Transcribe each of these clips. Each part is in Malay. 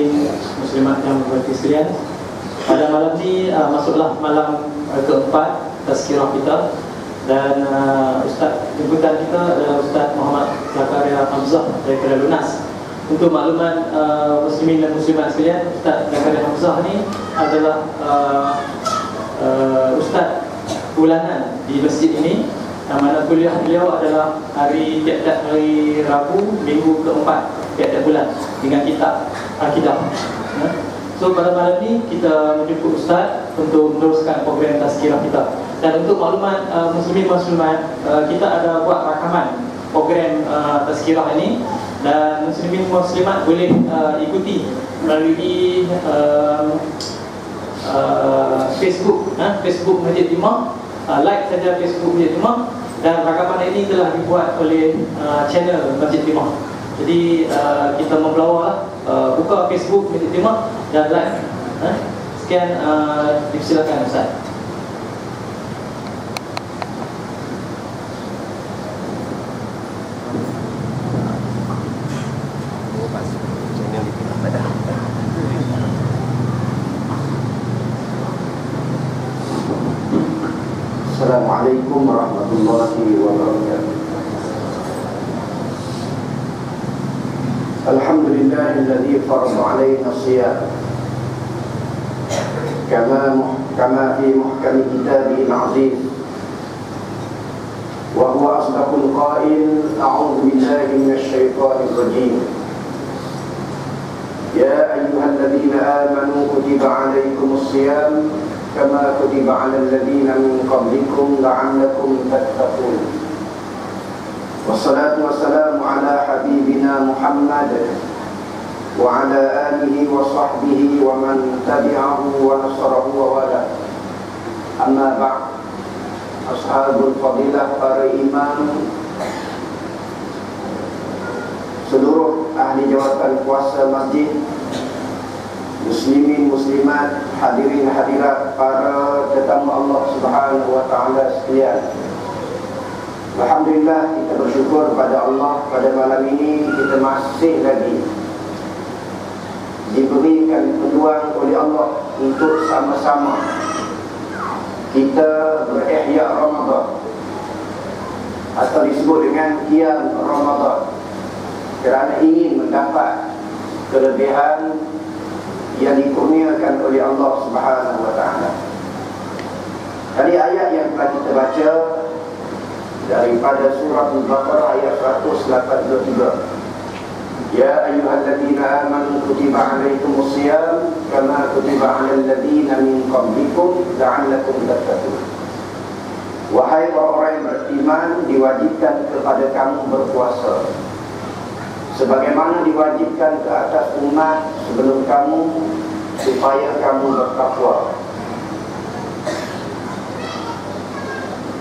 muslimin muslimat yang berhati sekalian, pada malam ni masuklah malam keempat tazkirah kita. Dan Ustaz jemputan kita adalah Ustaz Muhammad Zakaria Hamzah daripada Lunas. Untuk makluman muslimin dan muslimat sekalian, Ustaz Zakaria Hamzah ni adalah Ustaz bulanan di masjid ini, yang mana kuliah beliau adalah tiap-tiap hari Rabu minggu keempat tiap-tiap bulan dengan kitab Akidah. So pada malam ni kita menjemput Ustaz untuk meneruskan program tazkirah kita. Dan untuk makluman muslimin muslimat, kita ada buat rakaman program tazkirah ini, dan muslimin muslimat boleh ikuti melalui Facebook, Facebook Masjid Timah. Like saja Facebook Masjid Timah, dan rakaman ini telah dibuat oleh channel Masjid Timah. Jadi kita membawa buka Facebook Masjid Timah dan like. Sekian, dipersilakan Ustaz. Assalamualaikum warahmatullahi wabarakatuh. Alhamdulillahilladzi farada 'alaina shiyam kama fi muhkami kitabihi al-'aziz, wa huwa asdaqul qa'il. A'udzu billahi minasy syaithanir rajim. Ya ayyuhalladzina amanu kutiba 'alaikumus shiyam kama kutiba 'alal ladzina min qablikum la'allakum tattaqun. Wassalatu wassalamu ala habibina Muhammad wa ala alihi wa sahbihi wa man tabi'ahu wa nasarahu wa wala. Amma ba'd. Ashabul fadilah, para imam, seluruh ahli jawatan kuasa masjid, muslimin muslimat, hadirin hadirat, para tetamu Allah Subhanahu wa taala sekalian. Alhamdulillah, kita bersyukur pada Allah, pada malam ini kita masih lagi diberikan peluang oleh Allah untuk sama-sama kita berihya Ramadan, atau disebut dengan qiyam Ramadan, kerana ingin mendapat kelebihan yang dikurniakan oleh Allah Subhanahu wa taala. Dari ayat yang telah kita baca daripada surah Al-Baqarah ayat 183. Ya ayyuhalladzina amanu kutiba 'alaikumus shiyam kama kutiba 'alal ladzina min qablikum la'allakum tattaqun. Wahai orang-orang yang beriman, diwajibkan kepada kamu berpuasa sebagaimana diwajibkan ke atas umat sebelum kamu, supaya kamu bertakwa.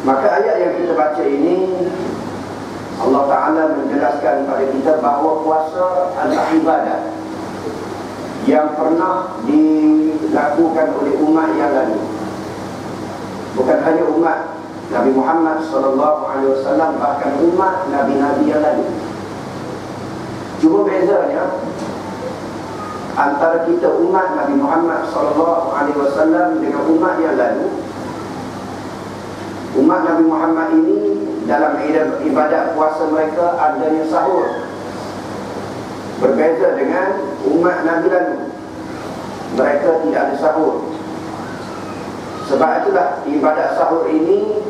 Maka ayat yang kita baca ini, Allah Ta'ala menjelaskan pada kita bahawa puasa adalah ibadat yang pernah dilakukan oleh umat yang lalu. Bukan hanya umat Nabi Muhammad SAW, bahkan umat Nabi-Nabi yang lalu. Cuma bezanya antara kita umat Nabi Muhammad SAW dengan umat yang lalu. Umat Nabi Muhammad ini dalam ibadat puasa mereka adanya sahur. Berbeza dengan umat Nabi lalu, mereka tidak ada sahur. Sebab itulah ibadat sahur ini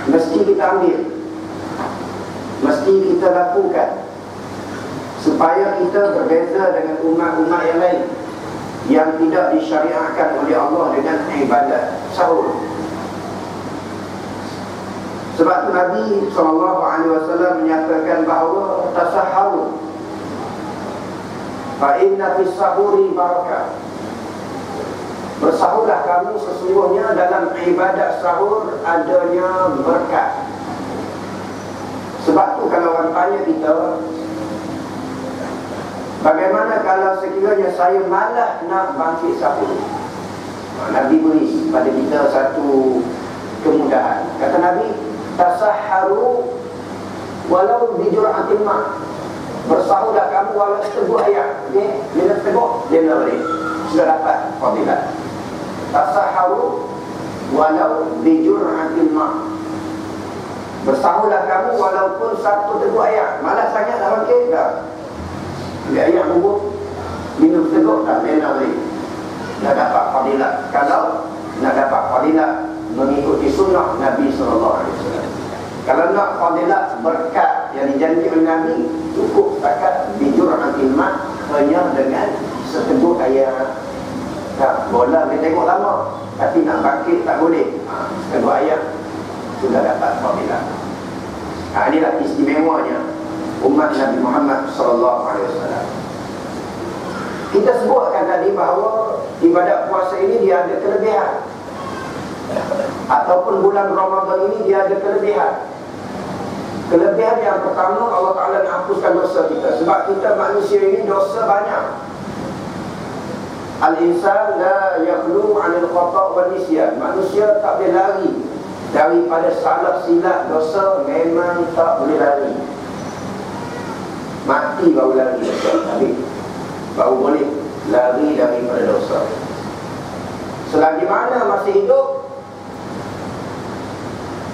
mesti kita ambil, mesti kita lakukan, supaya kita berbeza dengan umat-umat yang lain yang tidak disyariatkan oleh Allah dengan ibadat sahur. Sebab itu Nabi SAW menyatakan bahawa tasahharu fa inna fis sahuri barakah. Bersahurlah kamu, sesungguhnya dalam ibadat sahur adanya berkat. Sebab itu kalau orang tanya kita, bagaimana kalau sekiranya saya malas nak bangkit sahur? Nabi beri pada kita satu kemudahan. Kata Nabi, tasahharu walau bijur'atin ma'. Bersahurlah kamu walau seteguk ayam. Okey, bila seteguk dia nak balik. Sudah dapat fadilat. Tasaharu walau bijur'atil ma'. Bersahurlah kamu walaupun satu teguk ayam. Malas sangat nak bangkit dah. Ambil ayam bubuk, minum seteguk dah, dia nak balik. Dah dapat fadilat. Kalau nak dapat fadilat mengikuti sunnah Nabi SAW. Kalau nak fadilat berkat yang dijanji oleh Nabi, cukup setakat bijur'atil ma', hanya dengan seteguk ayam. Tak, bola boleh tengok lama, tapi nak bangkit tak boleh. Seteguk ayam sudah dapat fadilat. Inilah istimewanya umat Nabi Muhammad SAW. Kita sebutkan tadi bahawa ibadat puasa ini dia ada kelebihan, ataupun bulan Ramadan ini dia ada kelebihan. Kelebihan yang pertama, Allah Ta'ala nak hapuskan dosa kita. Sebab kita manusia ini dosa banyak. Al-insan la yakhlu 'anil khata' wal nisyan. Manusia tak boleh lari daripada salah silap dosa, memang tak boleh lari. Mati baru lari dosa, tapi baru boleh lari daripada dosa. Selagi mana masih hidup,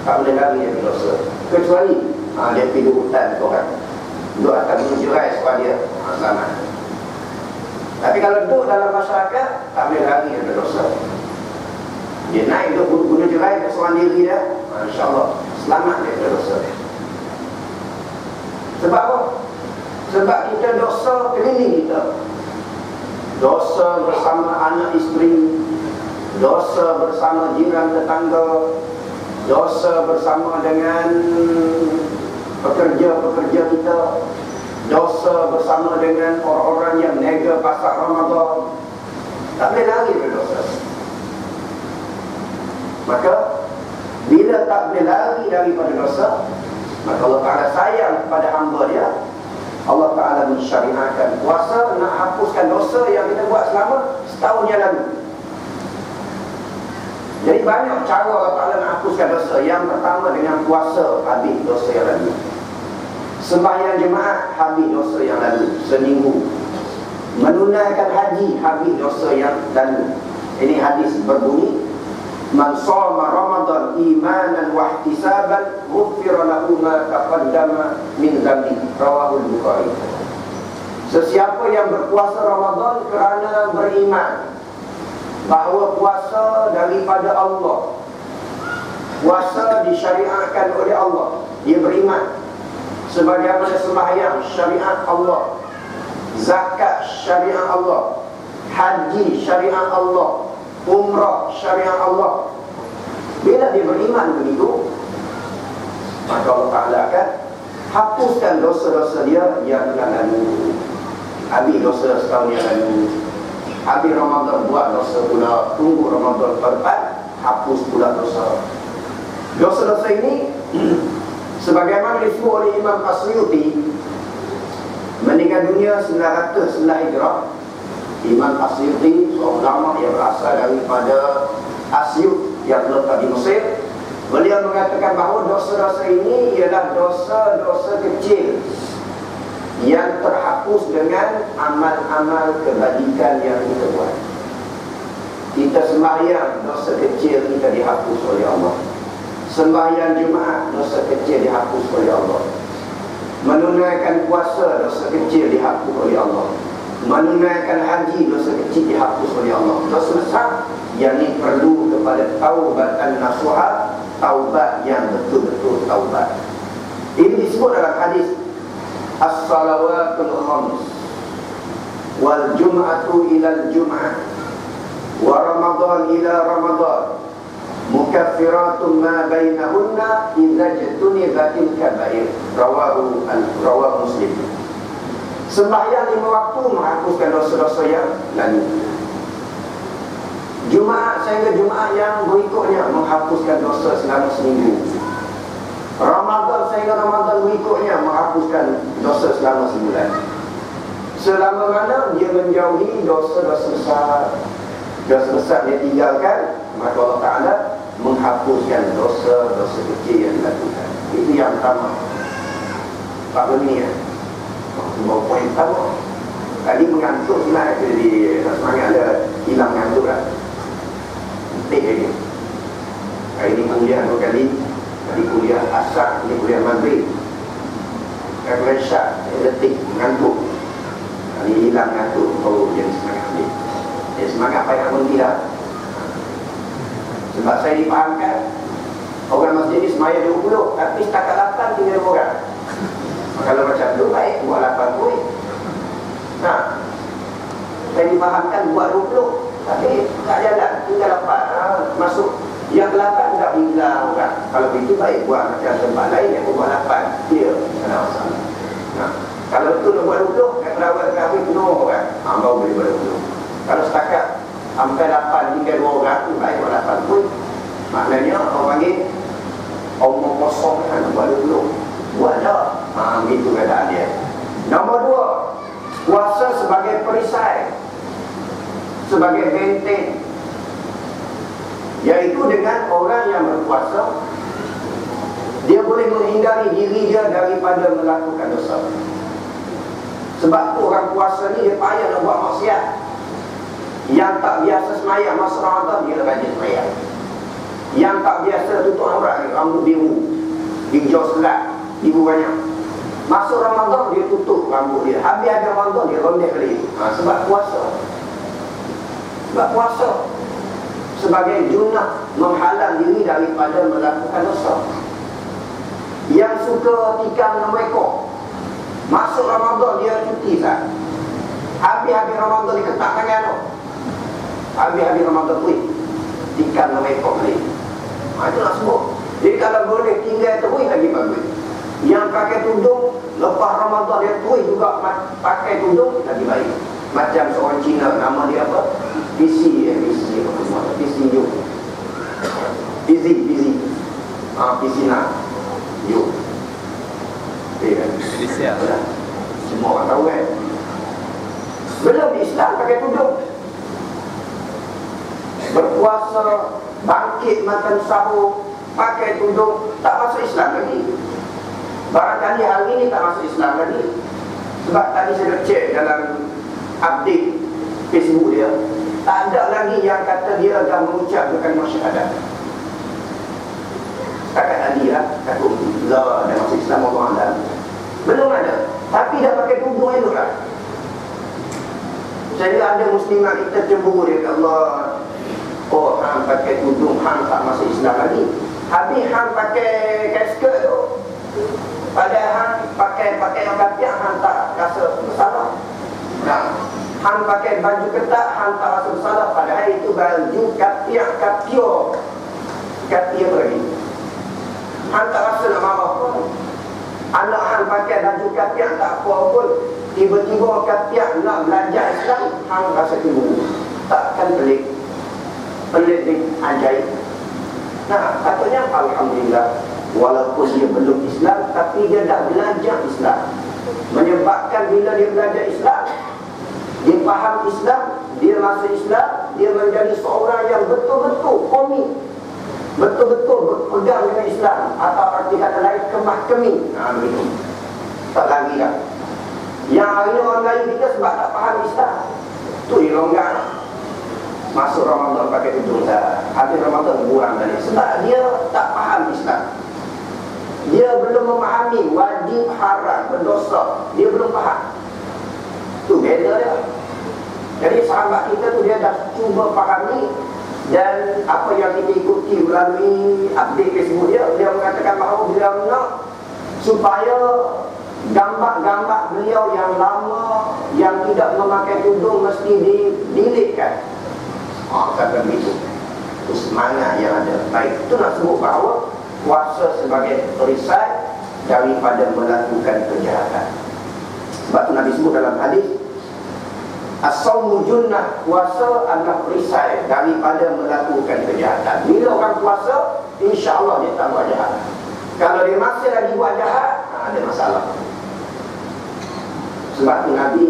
tak boleh lari dari dosa. Kecuali dia pergi hutan korang, duduk atas gunung jerai sebab dia selamat. Tapi kalau duduk dalam masyarakat, tak boleh lari dari dosa. Dia naik duduk gunung jerai berseorang diri dia, insyaAllah selamat dari dosa. Sebab apa? Sebab kita dosa keliling kita. Dosa bersama anak isteri, dosa bersama jiran tetangga, dosa bersama dengan pekerja-pekerja kita, dosa bersama dengan orang-orang yang nega pasar Ramadan. Tak boleh lari dari dosa. Maka bila tak boleh lari daripada dosa, maka Allah Ta'ala sayang kepada hamba dia. Allah Ta'ala mensyariatkan puasa, nak hapuskan dosa yang kita buat selama setahun yang lalu. Jadi banyak cara Allah Ta'ala nak hapuskan dosa. Yang pertama dengan puasa, habis dosa yang lalu. Sembahyang jemaah, habis dosa yang lalu seminggu. Menunaikan haji, habis dosa yang lalu. Ini hadis berbunyi, man shoma Ramadan imanan wa ihtisaban ghufira lahu ma taqaddama min dhanbi. Rawahul Bukhari. Sesiapa yang berpuasa Ramadan kerana beriman bahawa puasa daripada Allah, puasa disyariatkan oleh Allah, dia beriman sebagaimana sembahyang syariat Allah, zakat syariat Allah, haji syariat Allah, umrah syariat Allah. Bila dia beriman begitu, maka Allah Ta'ala akan hapuskan dosa-dosa dia yang telah lalu. Habis dosa setahun yang lalu, habis Ramadan buat dosa pula, tunggu Ramadan depan, hapus pula dosa. Dosa-dosa ini sebagaimana disebut oleh Imam Asyuti, meninggal dunia 900 setelah hijrah. Imam Asyuti, seorang ulama yang berasal daripada Asyut yang terletak di Mesir. Beliau mengatakan bahawa dosa-dosa ini ialah dosa-dosa kecil yang terhapus dengan amal-amal kebajikan yang kita buat. Kita sembahyang, dosa kecil kita dihapus oleh Allah. Sembahyang Jumaat, dosa kecil dihapus oleh Allah. Menunaikan puasa, dosa kecil dihapus oleh Allah. Menunaikan haji, dosa kecil dihapus oleh Allah. Dosa besar yang ini perlu kepada taubatan nasuha, taubat yang betul-betul taubat. Ini disebut dalam hadis as-salawatul khams wal jum'atu ilal jum'ah wa ramadan ila ramadan mukaffiratun ma bainahunna idza jtunibatil kaba'ir. Rawahu Muslim. Sembahyang 5 waktu menghapuskan dosa-dosa yang lalu. Jumaat sehingga Jumaat yang berikutnya menghapuskan dosa selama seminggu. Ramadan sehingga Ramadan berikutnya menghapuskan dosa selama sebulan. Selama mana dia menjauhi dosa-dosa besar, dosa besar dia tinggalkan, maka Allah Ta'ala menghapuskan dosa-dosa kecil yang dilakukan. Itu yang pertama. Pak Beni ya. poin pertama. Tadi mengantuk lah, jadi semangat ada hilang ngantuk lah. Penting lagi. Hari ini kuliah 2 kali. Tadi kuliah asar, ini kuliah maghrib. Kalau syak, detik mengantuk. Kali hilang ngantuk, baru jadi semangat ni. Jadi semangat payah berhenti dah. Sebab saya dipahamkan, orang masjid ni semaya 20, tapi setakat 8 tinggal 2 orang. Kalau macam tu baik, buat 8 pun. Nah, saya dipahamkan buat 20, tapi tak jalan, tinggal 8. Masuk yang 8 tak bilang orang. Kalau begitu baik buat macam tempat lain yang buat 8. Dia tak ada masalah. Nah, kalau betul nak buat 20, kat perawat kami penuh orang. Baru boleh buat 20. Kalau setakat sampai 8 tinggal 2 orang, baik buat 8 pun. Maknanya orang panggil omong kosong kan buat 20. Buat dah. Begitu keadaan dia. Nombor 2, puasa sebagai perisai, sebagai benteng, iaitu dengan orang yang berpuasa, dia boleh menghindari diri dia daripada melakukan dosa. Sebab tu orang puasa ni dia payah nak buat maksiat. Yang tak biasa semayang masa Ramadan, dia rajin semayang. Yang tak biasa tutup aurat, rambut biru, hijau selat, biru banyak. Masuk Ramadan dia tutup rambut dia. Habis Ramadan dia rondek balik. Sebab puasa. Sebab puasa sebagai junah menghalang diri daripada melakukan dosa. Yang suka tikam mereka, masuk Ramadan dia cuti sah. Habis Ramadan dia ketak tangan tu. Habis Ramadan tu tikam mereka balik. Itu nak sebut. Jadi kalau boleh tinggal terus lagi bagus. Yang pakai tudung lepas Ramadan dia terus juga pakai tudung lagi baik. Macam seorang Cina, nama dia apa? PC Yu. PC nak Yu. Semua orang tahu kan. Belum di Islam pakai tudung. Berpuasa, bangkit makan sahur, pakai tudung, tak masuk Islam lagi. Barangkali hari ini tak masuk Islam lagi. Sebab tadi saya cek dalam update Facebook dia, tak ada lagi yang kata dia dah mengucap kalimah syahadat. Setakat tadi lah, kata dah masuk Islam Allah anda. Belum ada. Tapi dah pakai tudung elok lah. Saya ada muslimat kita cemburu dia kata Allah, oh hang pakai tudung, hang tak masuk Islam lagi. Habis hang pakai kasket tu, padahal hang pakai yang katiak, hang tak rasa bersalah. Nah, hang pakai baju ketat, hang tak rasa bersalah. Padahal itu baju katiak, katio lagi. Hang tak rasa nak marah pun. Anak hang pakai baju katiak tak apa pun, tiba-tiba katiak nak belajar Islam, hang rasa cemburu. Takkan pelik ni ajaib. Nah, katanya alhamdulillah, walaupun dia belum Islam, tapi dia dah belajar Islam. Menyebabkan bila dia belajar Islam, dia faham Islam, dia masuk Islam, dia menjadi seorang yang betul-betul komit, betul-betul berpegang dengan Islam, atau arti kata lain kemah kemih. Begitu. Tak lagi dah. Yang hari ini orang lain kita sebab tak faham Islam, tu dia longgar. Masuk Ramadan pakai tudung dah, habis Ramadan buang dari. Sebab dia tak faham Islam. Dia belum memahami wajib haram berdosa. Dia belum faham. Tu beza dia. Jadi sahabat kita tu dia dah cuba fahami. Dan apa yang kita ikuti melalui update Facebook dia, dia mengatakan bahawa beliau nak supaya gambar-gambar beliau yang lama, yang tidak memakai tudung mesti di-delete-kan. Kata begitu. Itu semangat yang ada. Baik, itu nak sebut bahawa puasa sebagai perisai daripada melakukan kejahatan. Sebab itu Nabi sebut dalam hadis, as-sawmu junnah, puasa adalah perisai daripada melakukan kejahatan. Bila orang puasa, insya-Allah dia tak buat jahat. Kalau dia masih lagi buat jahat, ada masalah. Sebab itu Nabi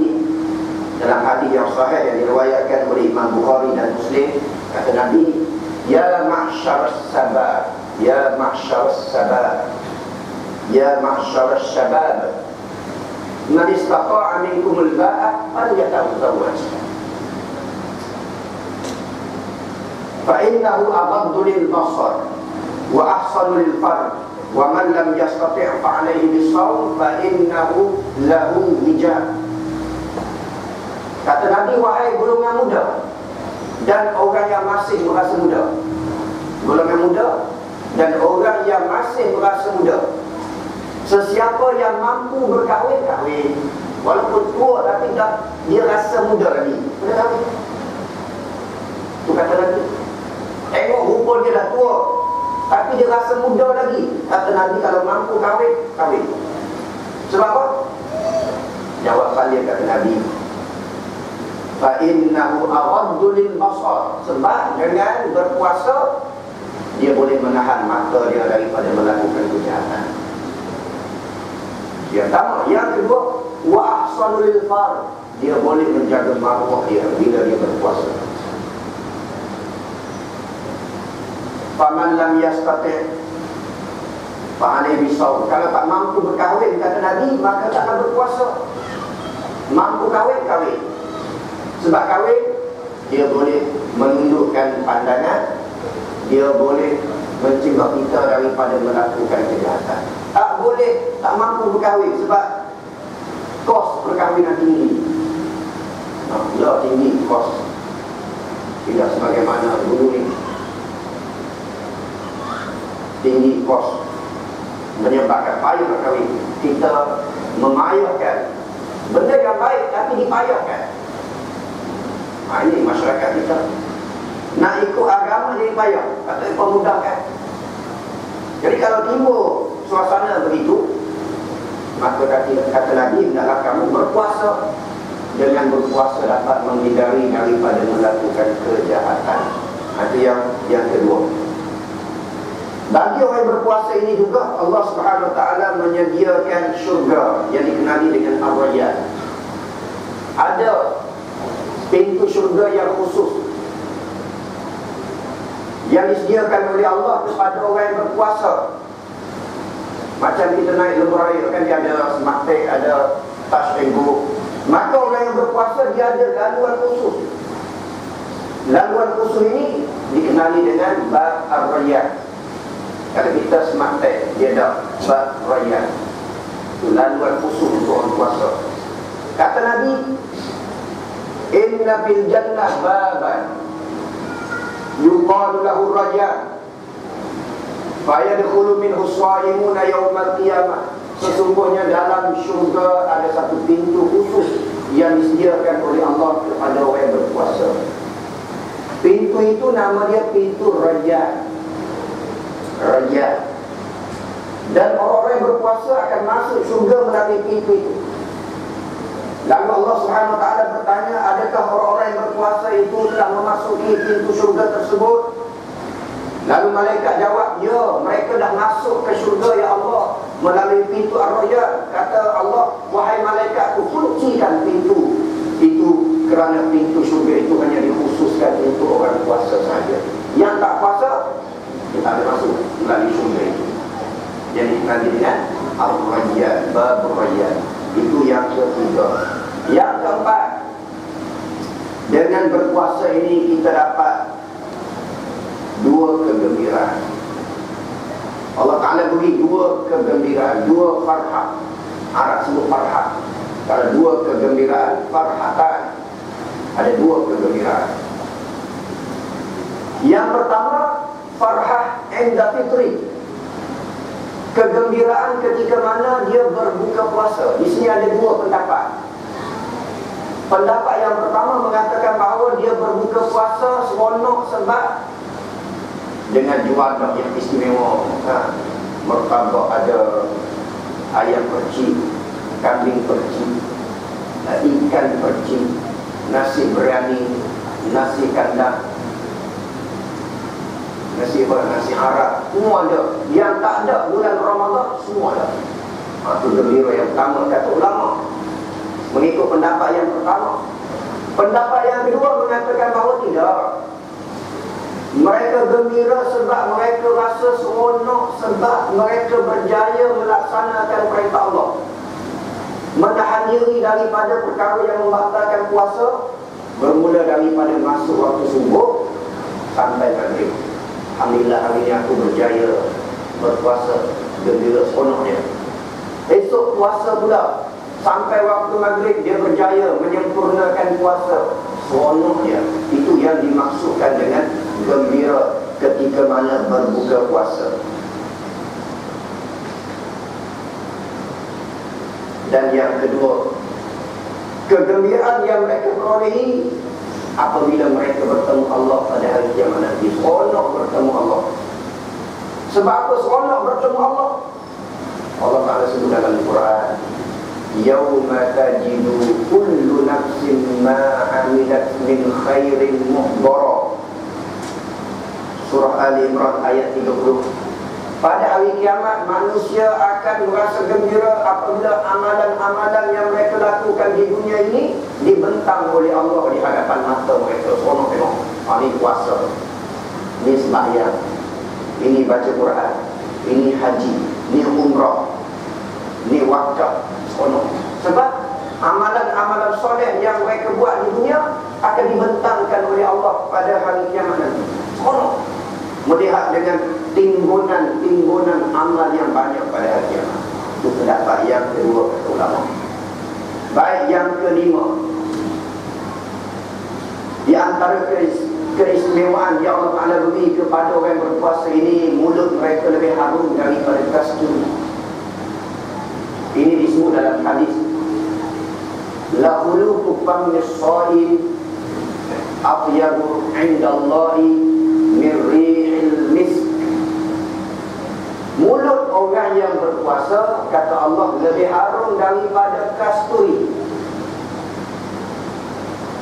dalam hadis yang sahih yang diriwayatkan oleh Imam Bukhari dan Muslim, kata Nabi, ya ma'syar sabab, ya ma'syar sabab, ya ma'syar syabab, man istata'a minkumul ba'a falyatazawwaj fa innahu aghaddu lil basar wa ahsanu lil farj wa man lam yastati' fa alayhi bis-shawm fa innahu lahu hijab. Kata Nabi, wahai golongan muda dan orang yang masih merasa muda, golongan muda dan orang yang masih merasa muda, sesiapa yang mampu berkahwin, kahwin. Walaupun tua tapi dia rasa muda lagi, boleh kahwin. Itu kata Nabi. Tengok rupa dia dah tua tapi dia rasa muda lagi. Kata Nabi, kalau mampu kahwin, kahwin. Sebab apa? Jawapan dia kata Nabi, fa innahu aghaddu lil basar. Sebab dengan berpuasa dia boleh menahan mata dia daripada melakukan kejahatan. Yang pertama. Yang kedua, wa ahsanu lil farj. Dia boleh menjaga maruah dia bila dia berpuasa. Faman lam yastati' fa alayhi bis-shawm. Kalau tak mampu berkahwin, kata Nabi, maka takkan berpuasa. Mampu kahwin, kahwin. Sebab kahwin, dia boleh menundukkan pandangan, dia boleh mencegah kita daripada melakukan kejahatan. Tak boleh, tak mampu berkahwin sebab kos perkahwinan tinggi. Ya, tinggi kos. Tidak sebagaimana dulu ni. Tinggi kos menyebabkan payah berkahwin. Kita memayahkan benda yang baik tapi dipayahkan. Ini masyarakat kita nak ikut agama jadi payah, kata pemudahkan. Jadi kalau timbul suasana begitu, maka kata Nabi, hendaklah kamu berpuasa. Dengan berpuasa dapat menghindari daripada melakukan kejahatan. Itu yang kedua. Bagi orang yang berpuasa ini juga, Allah Subhanahu Wa Taala menyediakan syurga yang dikenali dengan Ar-Rayyan. Ada pintu syurga yang khusus yang disediakan oleh Allah kepada orang yang berpuasa. Macam kita naik lembu raya kan, dia ada sematik, ada tas tenggu. Maka orang yang berpuasa dia ada laluan khusus. Laluan khusus ini dikenali dengan Bab Ar-Rayyan. Kalau kita sematik, dia ada Bab Rayyan. Itu laluan khusus untuk orang puasa. Kata Nabi, inna bil jannah baban yuqalu lahu Rayyan fayadkhulu minhu as-shaimuna yaumal qiyamah. Sesungguhnya dalam syurga ada satu pintu khusus yang disediakan oleh Allah kepada orang yang berpuasa. Pintu itu nama dia pintu Rayyan. Rayyan. Dan orang-orang yang berpuasa akan masuk syurga melalui pintu itu. Lalu Allah Subhanahu Wa Taala bertanya, adakah orang-orang yang berpuasa itu telah memasuki pintu syurga tersebut? Lalu malaikat jawab, ya, mereka dah masuk ke syurga ya Allah melalui pintu Ar-Rayyan. Kata Allah, wahai malaikatku, kuncikan pintu itu, kerana pintu syurga itu hanya dikhususkan untuk orang puasa saja. Yang tak puasa, kita ada masuk melalui syurga itu. Jadi nanti dengan Ar-Rayyan, Bab Ar-Rayyan. Itu yang ketiga. Yang keempat, dengan berpuasa ini kita dapat dua kegembiraan. Allah Ta'ala beri dua kegembiraan, dua farhah. Arab sebut farhah. Kalau dua kegembiraan, farhatan. Ada dua kegembiraan. Yang pertama, farhah inda fitri. Kegembiraan ketika mana dia berbuka puasa. Di sini ada dua pendapat. Pendapat yang pertama mengatakan bahawa dia berbuka puasa seronok sebab dengan juadah yang istimewa. Martabak ada, ayam percik, kambing percik, ikan percik, nasi biryani, nasi kandang, nasi Arab, semua ada. Yang tak ada bulan Ramadan, semua ada. Itu gembira yang pertama, kata ulama. Mengikut pendapat yang pertama. Pendapat yang kedua mengatakan bahawa tidak. Mereka gembira sebab mereka rasa seronok, sebab mereka berjaya melaksanakan perintah Allah. Menahan diri daripada perkara yang membatalkan puasa bermula daripada masuk waktu subuh sampai maghrib. Alhamdulillah hari ini aku berjaya berpuasa, gembira seronoknya. Esok puasa pula sampai waktu maghrib dia berjaya menyempurnakan puasa, seronoknya. Itu yang dimaksudkan dengan gembira ketika mana berbuka puasa. Dan yang kedua, kegembiraan yang mereka perolehi apabila mereka bertemu Allah pada hari kiamat nanti. Seronok bertemu Allah. Sebab apa seronok bertemu Allah? Allah Ta'ala sebut dalam Al-Quran, Yawma tajidu kullu nafsin ma amilat min khairin muhdara. Surah Ali Imran ayat 30. Pada hari kiamat manusia akan merasa gembira apabila amalan-amalan yang mereka lakukan di dunia ini dibentang oleh Allah di hadapan mata mereka. Seronok tengok. Ini puasa, ini sembahyang, ini baca Quran, ini haji, ini umrah, ini wakaf. Seronok. Sebab amalan-amalan soleh yang mereka buat di dunia akan dibentangkan oleh Allah pada hari kiamat nanti. Seronok melihat dengan timbunan amal yang banyak pada hari kiamat. Itu pendapat yang kedua kata ulama. Baik, yang kelima, di antara keistimewaan yang Allah Ta'ala beri kepada orang yang berpuasa ini, mulut mereka lebih harum daripada kasturi. Ini disebut dalam hadis, la khuluqu fammis shaim atyabu 'indallahi min rihil misk. Mulut orang yang berpuasa, kata Allah, lebih harum daripada kasturi.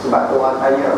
Sebab tu orang tanya,